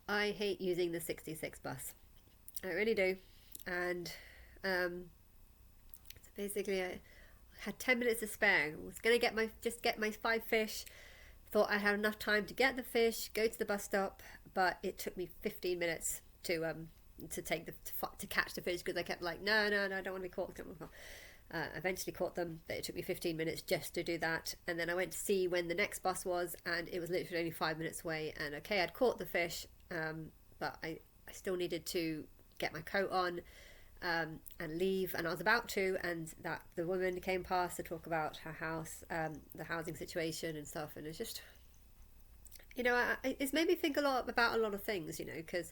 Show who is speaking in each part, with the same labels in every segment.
Speaker 1: I hate using the 66 bus. I really do. And so basically, I had 10 minutes to spare. I was gonna get my 5 fish. Thought I had enough time to get the fish, go to the bus stop, but it took me 15 minutes to take to catch the fish because I kept like, no, no, no, I don't want to be caught. Eventually caught them, but it took me 15 minutes just to do that. And then I went to see when the next bus was, and it was literally only 5 minutes away. And okay, I'd caught the fish, but I still needed to get my coat on and leave. And I was about to, and that the woman came past to talk about her house, the housing situation and stuff. And it's just, it's made me think a lot about a lot of things, because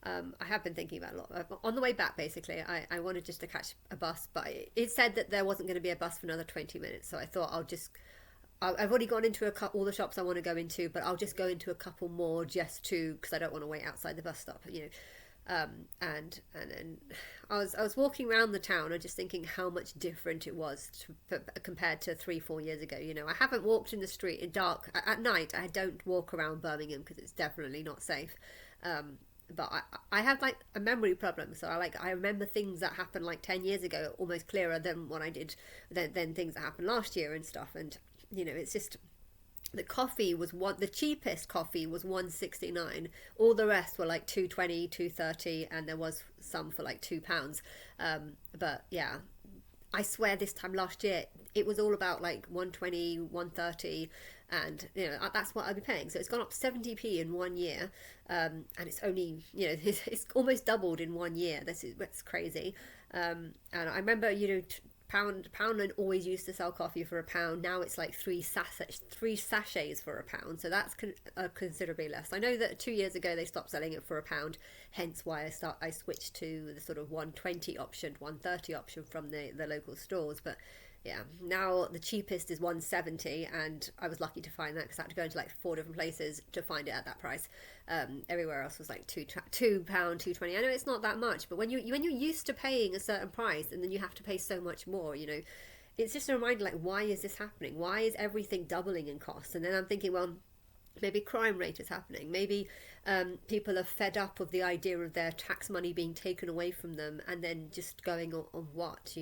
Speaker 1: I have been thinking about a lot. On the way back, basically, I wanted just to catch a bus, but it said that there wasn't going to be a bus for another 20 minutes. So I thought I've already gone into all the shops I want to go into, but I'll just go into a couple more just because I don't want to wait outside the bus stop. And then I was walking around the town and just thinking how much different it was compared to 3-4 years ago. I haven't walked in the street in dark at night. I don't walk around Birmingham because it's definitely not safe. But I have like a memory problem, so I remember things that happened like 10 years ago almost clearer than what I did than things that happened last year and stuff. And it's just the cheapest coffee was 1.69. All the rest were like 2.20, 2.30, and there was some for like £2. But yeah, I swear this time last year it was all about like 1.20, 1.30, and that's what I'd be paying. So it's gone up 70p in 1 year, and it's only it's almost doubled in 1 year. That's crazy. And I remember Poundland always used to sell coffee for £1. Now it's like three sachets for £1. So that's considerably less. I know that 2 years ago they stopped selling it for £1. Hence why I switched to the sort of 1.20 option, 1.30 option from the local stores. But yeah, now the cheapest is 1.70, and I was lucky to find that because I had to go into like 4 different places to find it at that price. Everywhere else was like £2, 2.20. I know it's not that much, but when you're used to paying a certain price and then you have to pay so much more, it's just a reminder, like, why is this happening? Why is everything doubling in cost? And then I'm thinking, well, maybe crime rate is happening. Maybe people are fed up of the idea of their tax money being taken away from them and then just going on what.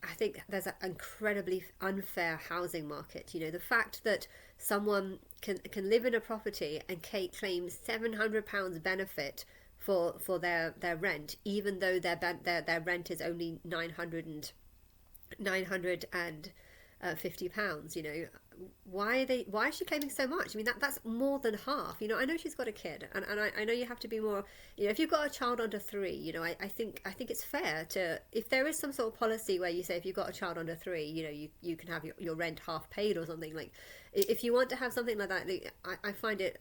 Speaker 1: I think there's an incredibly unfair housing market. The fact that someone can live in a property and claim £700 benefit for their rent, even though their rent is only 950 pounds. Why is she claiming so much? I mean, that's more than half. I know she's got a kid, and I know you have to be more, if you've got a child under 3, I think it's fair to, if there is some sort of policy where you say if you've got a child under 3, you can have your rent half paid or something. Like, if you want to have something like that, I find that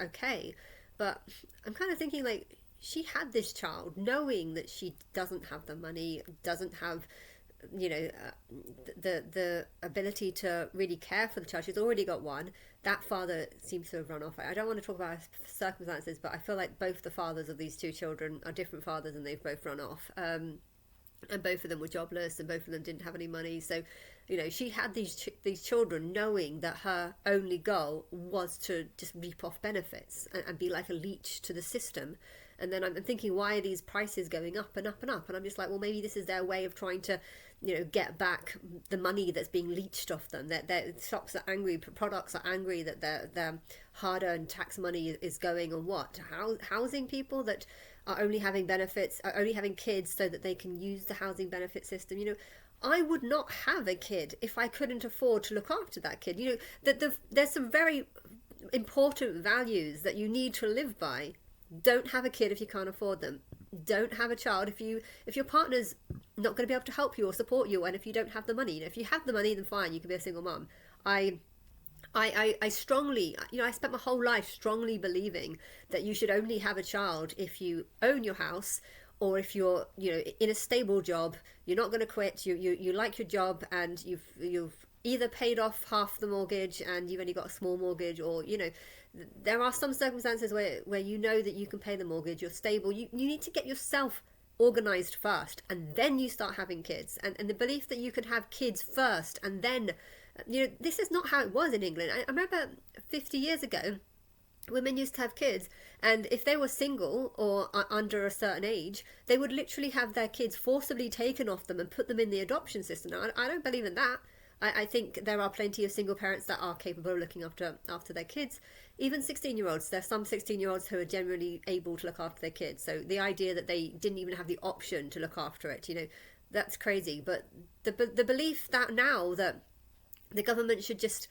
Speaker 1: okay. But I'm kind of thinking, like, she had this child knowing that she doesn't have the money, doesn't have the ability to really care for the child. She's already got one. That father seems to have run off. I don't want to talk about circumstances, but I feel like both the fathers of these two children are different fathers, and they've both run off. And both of them were jobless, and both of them didn't have any money. So she had these children knowing that her only goal was to just reap off benefits and be like a leech to the system. And then I'm thinking, why are these prices going up and up and up? And I'm just like, well, maybe this is their way of trying to get back the money that's being leached off them. Their shops are angry, products are angry that their hard-earned tax money is going on what? Housing people that are only having benefits, are only having kids so that they can use the housing benefit system. I would not have a kid if I couldn't afford to look after that kid. There's some very important values that you need to live by. Don't have a kid if you can't afford them. Don't have a child if your partner's not going to be able to help you or support you, and if you don't have the money. If you have the money, then fine, you can be a single mum. I strongly, I spent my whole life strongly believing that you should only have a child if you own your house, or if you're in a stable job, you're not going to quit, you like your job, and you've either paid off half the mortgage and you've only got a small mortgage, or there are some circumstances where that you can pay the mortgage, you're stable. You need to get yourself organized first, and then you start having kids. And the belief that you can have kids first and then, this is not how it was in England. I remember 50 years ago, women used to have kids, and if they were single or under a certain age, they would literally have their kids forcibly taken off them and put them in the adoption system. Now, I don't believe in that. I think there are plenty of single parents that are capable of looking after their kids. Even 16-year-olds, there's some 16-year-olds who are generally able to look after their kids. So the idea that they didn't even have the option to look after it, that's crazy. But the belief that now that the government should just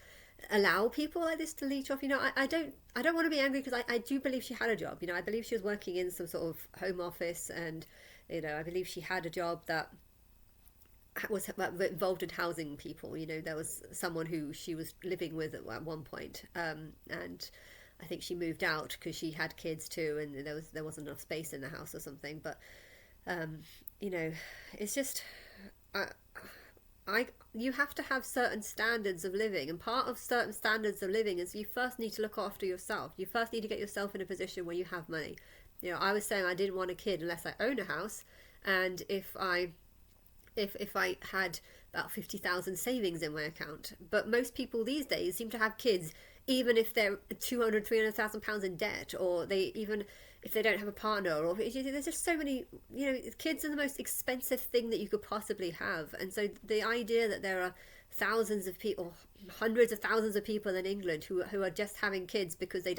Speaker 1: allow people like this to leech off, I don't want to be angry, because I do believe she had a job. I believe she was working in some sort of home office, and I believe she had a job that was involved in housing people. There was someone who she was living with at one point, and I think she moved out because she had kids too, and there wasn't enough space in the house or something. But it's just you have to have certain standards of living, and part of certain standards of living is you first need to look after yourself. You first need to get yourself in a position where you have money. I was saying I didn't want a kid unless I own a house, and if I had about 50,000 savings in my account. But most people these days seem to have kids even if they're 200, 300,000 pounds in debt, or even if they don't have a partner, or there's just so many, kids are the most expensive thing that you could possibly have. And so the idea that there are thousands of people, hundreds of thousands of people in England who are just having kids because they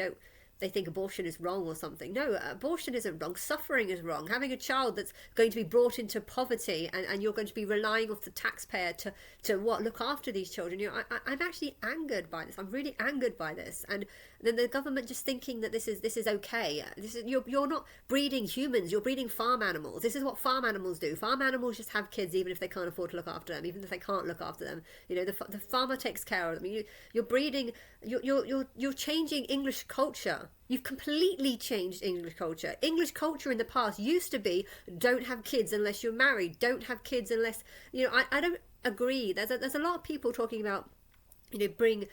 Speaker 1: think abortion is wrong or something. No, abortion isn't wrong. Suffering is wrong. Having a child that's going to be brought into poverty, and you're going to be relying off the taxpayer to look after these children. I'm actually angered by this. I'm really angered by this. And then the government just thinking that this is okay. You're not breeding humans. You're breeding farm animals. This is what farm animals do. Farm animals just have kids even if they can't afford to look after them, even if they can't look after them. The farmer takes care of them. You're breeding. You're changing English culture. You've completely changed English culture. English culture in the past used to be don't have kids unless you're married. Don't have kids unless I don't agree. There's a lot of people talking about bring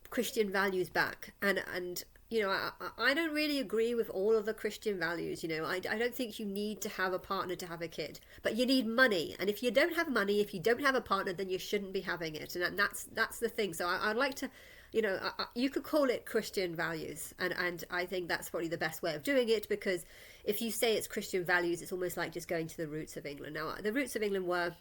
Speaker 1: Christian values back, and I don't really agree with all of the Christian values. I don't think you need to have a partner to have a kid, but you need money. And if you don't have money, if you don't have a partner, then you shouldn't be having it. And that's the thing. So I'd like to, you could call it Christian values, and I think that's probably the best way of doing it, because if you say it's Christian values, it's almost like just going to the roots of England. Now, the roots of England were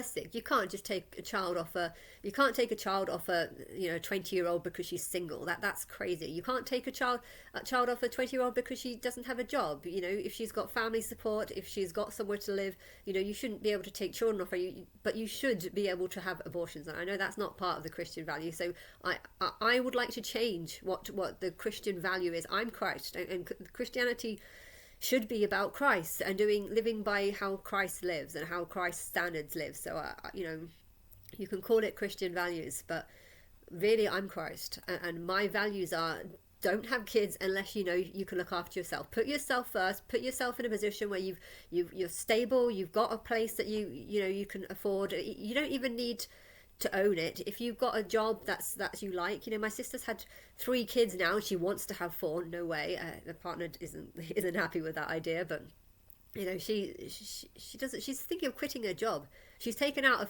Speaker 1: sick. You can't just take a child off a 20-year-old because she's single. That's crazy. You can't take a child off a 20-year-old because she doesn't have a job. If she's got family support, if she's got somewhere to live, you shouldn't be able to take children off her. But you should be able to have abortions. And I know that's not part of the Christian value. So I would like to change what the Christian value is. I'm Christ, and Christianity should be about Christ and living by how Christ lives and how Christ's standards live. So you can call it Christian values, but really I'm Christ, and my values are don't have kids unless you can look after yourself. Put yourself first. Put yourself in a position where you're stable. You've got a place that you can afford. You don't even need to own it. If you've got a job that you like, my sister's had 3 kids now, and she wants to have 4. No way. The partner isn't happy with that idea, but she doesn't. She's thinking of quitting her job. She's taken out a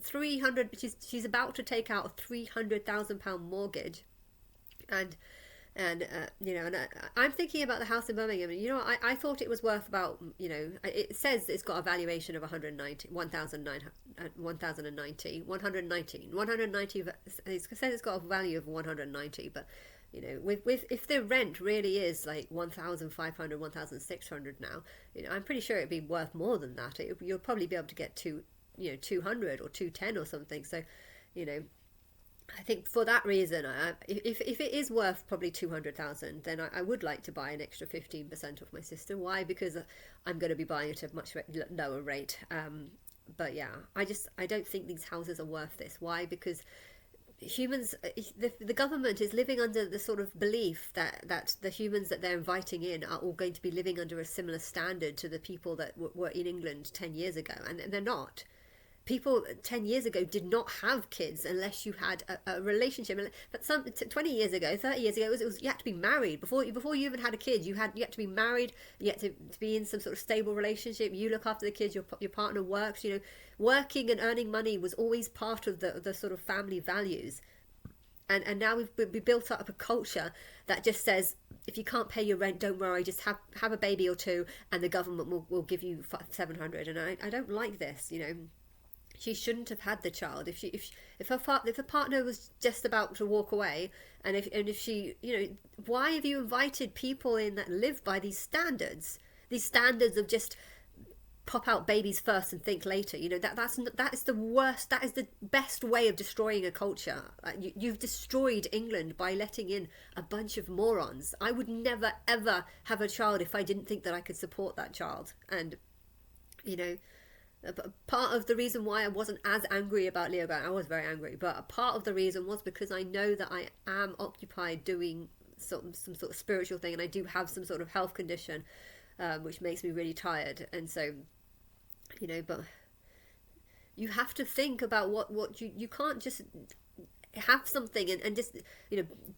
Speaker 1: 300. She's about to take out a £300,000 mortgage, and I'm thinking about the house in Birmingham, and I thought it was worth about, it says it's got a valuation of 119. It says it's got a value of 190, but with if the rent really is like 1,500, 1,600 now, I'm pretty sure it'd be worth more than that. You'll probably be able to get 200 or 210 or something. So I think for that reason, if it is worth probably 200,000, then I would like to buy an extra 15% of my sister. Why? Because I'm going to be buying it at a much lower rate. But yeah, I don't think these houses are worth this. Why? Because humans, the government is living under the sort of belief that the humans that they're inviting in are all going to be living under a similar standard to the people that were in England 10 years ago, and they're not. People 10 years ago did not have kids unless you had a relationship. But 20 years ago, 30 years ago, it was you had to be married. Before you even had a kid, you had to be married, you had to be in some sort of stable relationship. You look after the kids, your partner works. Working and earning money was always part of the sort of family values. And now we built up a culture that just says, if you can't pay your rent, don't worry, just have a baby or two, and the government will give you 700. And I don't like this. She shouldn't have had the child. If her partner was just about to walk away, and if she, why have you invited people in that live by these standards? These standards of just pop out babies first and think later. That is the worst. That is the best way of destroying a culture. You've destroyed England by letting in a bunch of morons. I would never ever have a child if I didn't think that I could support that child. And part of the reason why I wasn't as angry about Leo Grant, I was very angry, but a part of the reason was because I know that I am occupied doing some sort of spiritual thing, and I do have some sort of health condition, which makes me really tired. And so, but you have to think about what you can't just have something and just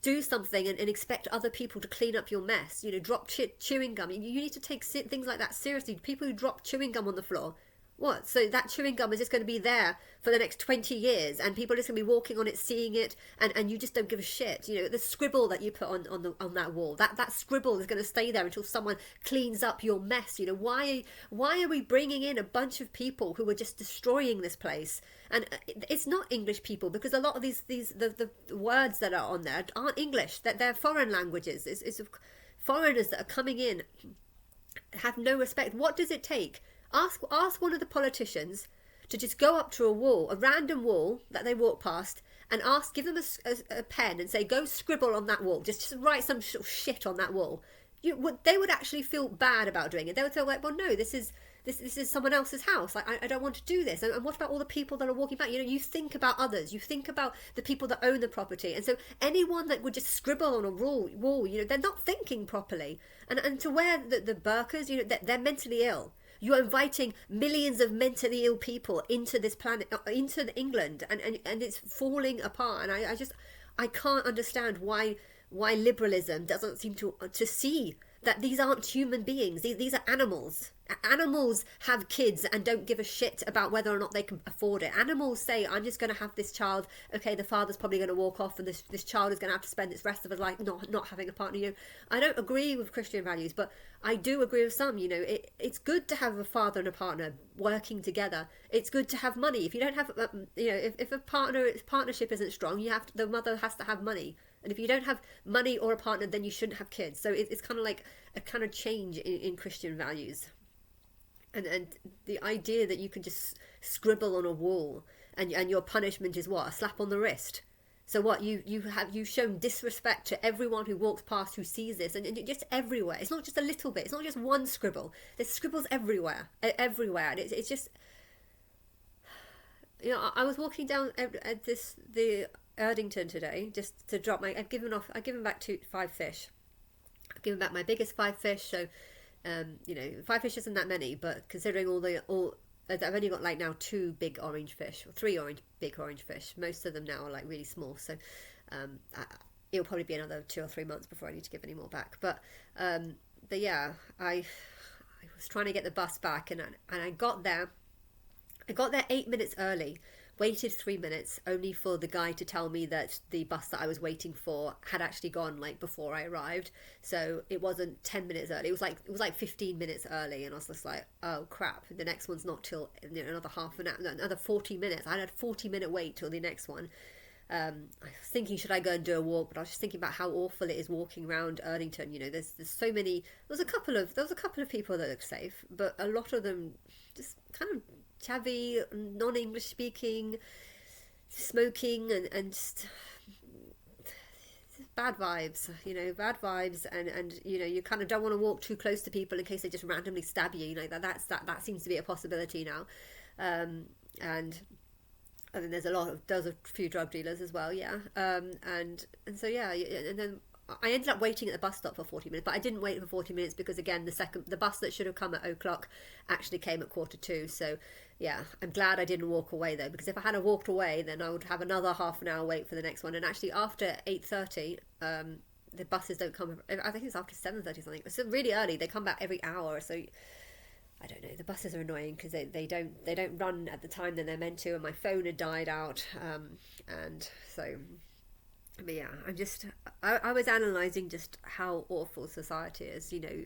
Speaker 1: do something and expect other people to clean up your mess. Drop chewing gum. You need to take things like that seriously. People who drop chewing gum on the floor, what? So that chewing gum is just going to be there for the next 20 years, and people are just going to be walking on it, seeing it, and you just don't give a shit. The scribble that you put on that wall, that scribble is going to stay there until someone cleans up your mess. Why are we bringing in a bunch of people who are just destroying this place? And it's not English people, because a lot of the words that are on there aren't English. That they're foreign languages. It's foreigners that are coming in, have no respect. What does it take? Ask one of the politicians to just go up to a random wall that they walk past, and give them a pen and say, go scribble on that wall. Just write some shit on that wall. They would actually feel bad about doing it. They would feel like, well, no, this is someone else's house. I don't want to do this. And what about all the people that are walking back? You think about others. You think about the people that own the property. And so anyone that would just scribble on a wall, they're not thinking properly. And to wear the burqas, they're mentally ill. You are inviting millions of mentally ill people into this planet, into England, and it's falling apart. And I can't understand why liberalism doesn't seem to see that these aren't human beings. These are animals. Animals have kids and don't give a shit about whether or not they can afford it. Animals say, I'm just going to have this child. Okay, the father's probably going to walk off, and this child is going to have to spend its rest of his life not having a partner. I don't agree with Christian values, but I do agree with some. It's good to have a father and a partner working together. It's good to have money. If you don't have, if a partnership isn't strong, the mother has to have money. And if you don't have money or a partner, then you shouldn't have kids. So it's kind of like a kind of change in Christian values. And the idea that you can just scribble on a wall and your punishment is what? A slap on the wrist. So what? You've shown disrespect to everyone who walks past, who sees this, and just everywhere. It's not just a little bit. It's not just one scribble. There's scribbles everywhere. And it's just, I was walking down at the Erdington today just to drop I've given back 5 fish. I've given back my biggest 5 fish. So 5 fish isn't that many, but considering I've only got like now 2 big orange fish, or 3 big orange fish. Most of them now are like really small, so it'll probably be another 2 or 3 months before I need to give any more back. But yeah, I was trying to get the bus back, and I got there 8 minutes early. Waited 3 minutes only for the guy to tell me that the bus that I was waiting for had actually gone like before I arrived. So it wasn't 10 minutes early. It was like 15 minutes early, and I was just like, oh crap! The next one's not till another half an hour, another 40 minutes. I had a 40-minute wait till the next one. I was thinking, should I go and do a walk? But I was just thinking about how awful it is walking around Erdington. There's so many. There was a couple of people that looked safe, but a lot of them just kind of chavvy, non-English speaking, smoking, and just bad vibes, and you kind of don't want to walk too close to people in case they just randomly stab you. That seems to be a possibility now. And I think there's a few drug dealers as well, yeah. And so yeah, and then I ended up waiting at the bus stop for 40 minutes, but I didn't wait for 40 minutes because, again, the bus that should have come at 0:00 actually came at 1:45. So yeah, I'm glad I didn't walk away though, because if I had walked away, then I would have another half an hour wait for the next one. And actually after 8:30, the buses don't come. I think it's after 7:30 something. It's really early. They come back every hour. So I don't know. The buses are annoying because they don't run at the time that they're meant to. And my phone had died out, and so But yeah, I was analysing just how awful society is. You know,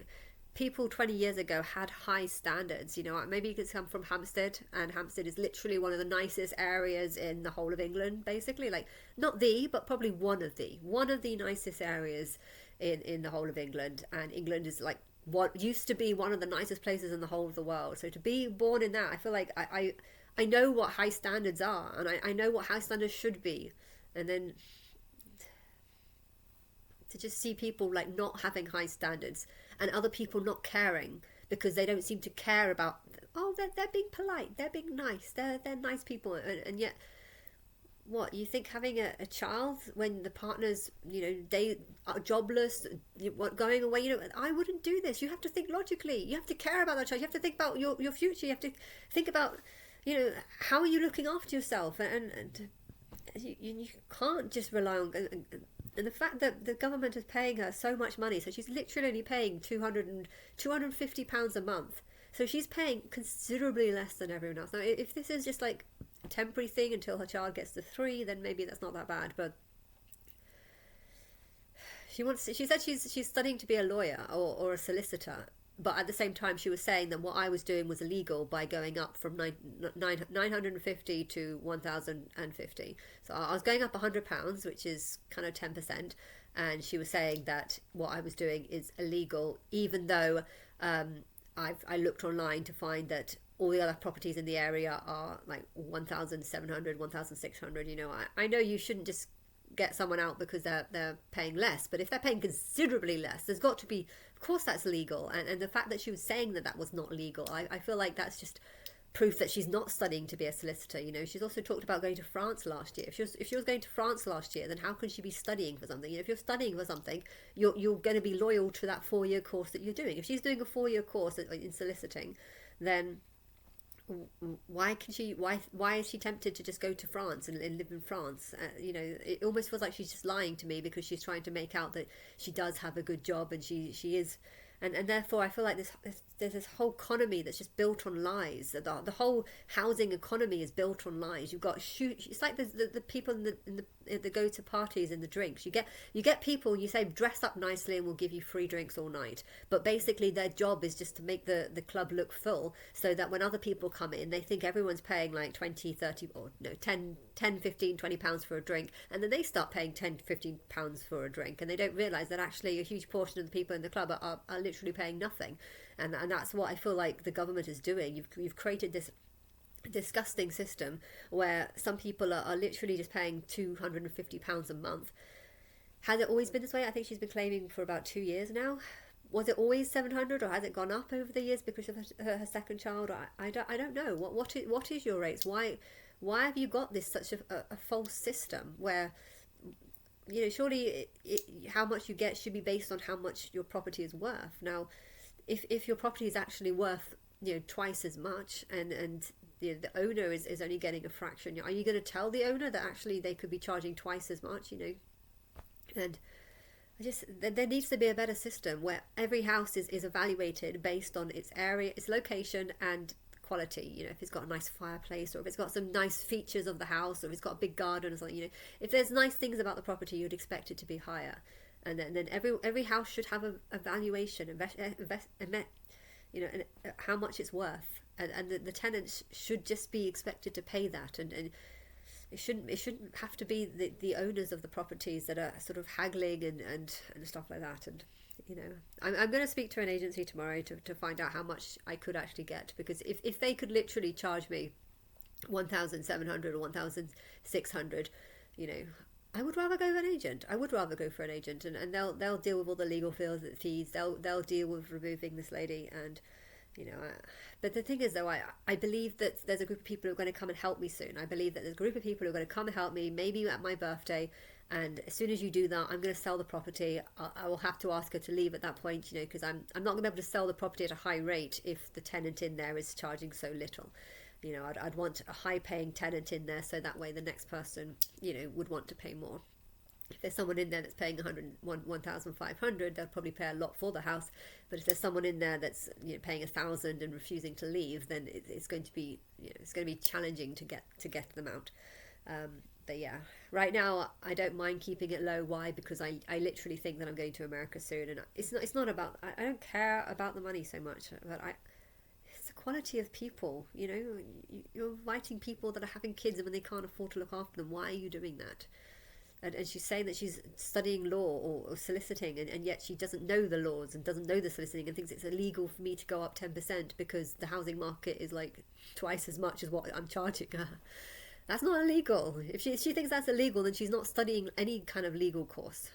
Speaker 1: people 20 years ago had high standards. You know, maybe you could come from Hampstead, and Hampstead is literally one of the nicest areas in the whole of England, basically. Like, not the, but probably one of the nicest areas in the whole of England. And England is like what used to be one of the nicest places in the whole of the world. So to be born in that, I feel like I know what high standards are, and I know what high standards should be. And then to just see people like not having high standards and other people not caring because they don't seem to care about, oh, they're being polite, they're being nice, they're nice people, and yet what you think having a child when the partner's, you know, they are jobless, going away, you know, I wouldn't do this. You have to think logically, you have to care about that child, you have to think about your future, you have to think about, you know, how are you looking after yourself, and you can't just rely on, and the fact that the government is paying her so much money, so she's literally only paying £250 a month, so she's paying considerably less than everyone else. Now if this is just like a temporary thing until her child gets to 3, then maybe that's not that bad, but she said she's studying to be a lawyer or a solicitor, but at the same time she was saying that what I was doing was illegal by going up from 950 to 1050. So I was going up £100, which is kind of 10%, and she was saying that what I was doing is illegal, even though I looked online to find that all the other properties in the area are like 1,700, 1,600. You know, I know you shouldn't just get someone out because they're paying less, but if they're paying considerably less, there's got to be, of course that's legal. And the fact that she was saying that was not legal, I feel like that's just proof that she's not studying to be a solicitor. You know, she's also talked about going to France last year. If she was going to France last year, then how can she be studying for something? You know, if you're studying for something, you're going to be loyal to that 4-year course that you're doing. If she's doing a 4-year course in soliciting, then why is she tempted to just go to France and live in France? You know, it almost feels like she's just lying to me because she's trying to make out that she does have a good job, and she is, and therefore I feel like there's this whole economy that's just built on lies. The whole housing economy is built on lies. You've got it's like the people that go to parties and the drinks. You get people, you say dress up nicely and we'll give you free drinks all night, but basically their job is just to make the club look full, so that when other people come in they think everyone's paying like 20, 30, or no, 10, 15, £20 for a drink, and then they start paying 10, £15 for a drink, and they don't realise that actually a huge portion of the people in the club are literally paying nothing. And that's what I feel like the government is doing. You've created this disgusting system where some people are literally just paying £250 a month. Has it always been this way? I think she's been claiming for about 2 years now. Was it always 700, or has it gone up over the years because of her second child? I don't know. What is your rates? Why have you got this such a false system where, you know, surely how much you get should be based on how much your property is worth. Now, if your property is actually worth, you know, twice as much, and you know, the owner is only getting a fraction, are you going to tell the owner that actually they could be charging twice as much? You know, and there needs to be a better system where every house is evaluated based on its area, its location, and quality. You know, if it's got a nice fireplace, or if it's got some nice features of the house, or if it's got a big garden or something. You know, if there's nice things about the property, you'd expect it to be higher. And then every house should have a valuation, you know, and how much it's worth, and the tenants should just be expected to pay that, and it shouldn't have to be the owners of the properties that are sort of haggling and stuff like that. And you know, I'm going to speak to an agency tomorrow to find out how much I could actually get, because if they could literally charge me 1,700 or 1,600, you know, I would rather go with an agent. I would rather go for an agent, and they'll deal with all the legal fees. They'll deal with removing this lady, and you know. But the thing is, though, I believe that there's a group of people who are going to come and help me soon. I believe that there's a group of people who are going to come and help me, maybe at my birthday. And as soon as you do that, I'm going to sell the property. I will have to ask her to leave at that point, you know, because I'm not going to be able to sell the property at a high rate if the tenant in there is charging so little. You know, I'd want a high-paying tenant in there, so that way the next person, you know, would want to pay more. If there's someone in there that's paying 1,500, they'll probably pay a lot for the house. But if there's someone in there that's, you know, paying 1,000 and refusing to leave, then it's going to be, you know, it's going to be challenging to get them out. But yeah, right now I don't mind keeping it low. Why? Because I literally think that I'm going to America soon, and it's not about I don't care about the money so much, but it's the quality of people. You know, you're inviting people that are having kids and when they can't afford to look after them. Why are you doing that? And she's saying that she's studying law or soliciting, and yet she doesn't know the laws and doesn't know the soliciting and thinks it's illegal for me to go up 10% because the housing market is like twice as much as what I'm charging her. That's not illegal. If she thinks that's illegal, then she's not studying any kind of legal course.